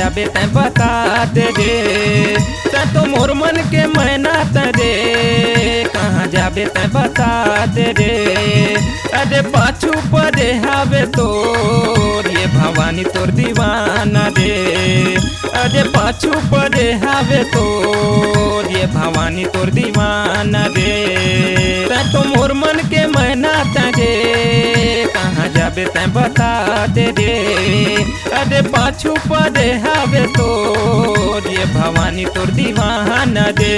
जाबे तै बता दे रे। तै तो मोर मन के मैना तरे कहाँ जाबे तै बता दे रे। अरे पाछू पड़े हावे तोर ये भवानी तोर दीवाना रे। अरे पाछू पड़े हावे तोर ये भवानी तोर दीवाना रे। तै तो मोर मन के मैना तरे कहाँ जाबे तै बता दे रे। अरे पाछू पड़े हावे तोर ये भवानी तोर दीवाना रे।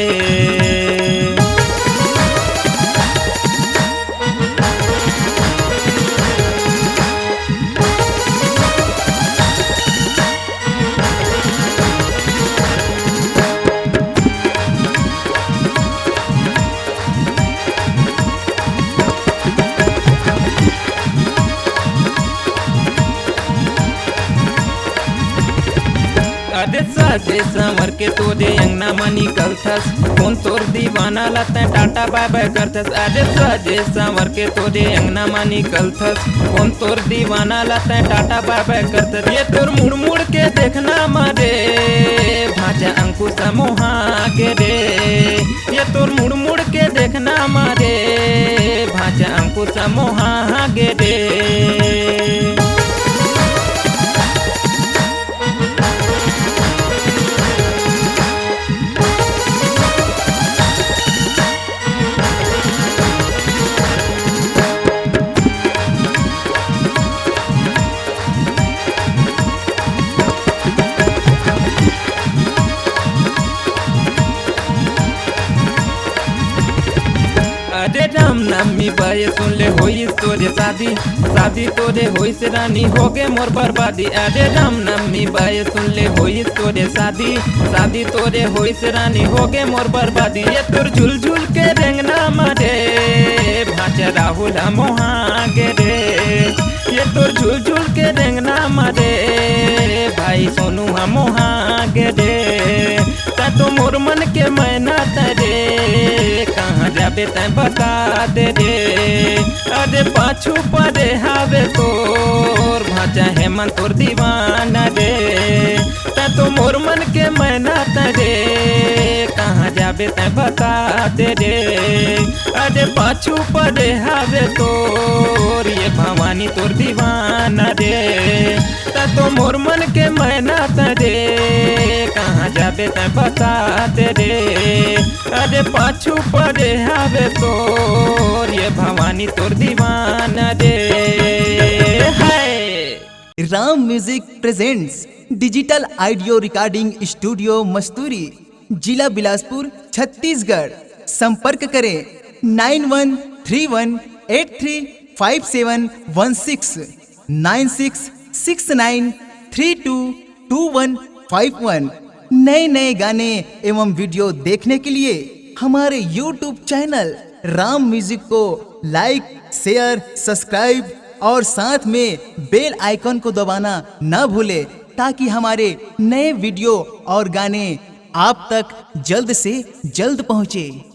अरे साजे संवर के तोरे अंगना में निकलथस कौन तोर दीवाना लते टाटा बाय बाय करथस। अरे साजे संवर के तोरे अंगना में निकलथस कौन तोर दीवाना लते टाटा बाय बाय करथस। ये तोर मुड़ मुड़ के देखना मारे भाजा अंकुश मोहा के रे। ये तोर मुड़ मुड़ के देखना मारे भाजा अंकुश मोहा के रे। अरे राम नामी बाय सुन ले होई तोरे शादी शादी तोरे होई से रानी हो गे मोर बर्बादी। अरे राम नामी बाय सुन ले होई तोरे शादी शादी तोरे होई से रानी हो गे मोर बर्बादी। ये तोर झुल झुल के रेंगना मारे भाचा राहुल मोहा गे रे। ये तोर झुल झुल के रेंगना मारे भाई सोनू मोहा गे रे। ता तो मोर मन के मैना तरे कहाँ जाबे तै बता दे रे। अरे पाछू पड़े हावे तोर भाचा हेमंत तोर दीवाना रे। तै तो मोर मन के मैना तरे कहाँ जाबे तै बता दे रे। अरे पाछू पड़े हावे तोर ये भवानी तोर दीवाना रे। तै तो मोर मन के मैना तरे कहाँ जाबे तै बता दे रे। अरे पाछू पड़े हावे तोर ये भवानी तोर दीवाना रे। है Ram music presents digital audio recording studio Masturi जिला बिलासपुर छत्तीसगढ़। संपर्क करें 9131835716 9669322151। नए नए गाने एवं वीडियो देखने के लिए हमारे YouTube चैनल राम म्यूजिक को लाइक शेयर सब्सक्राइब और साथ में बेल आइकन को दबाना न भूले ताकि हमारे नए वीडियो और गाने आप तक जल्द से जल्द पहुंचे।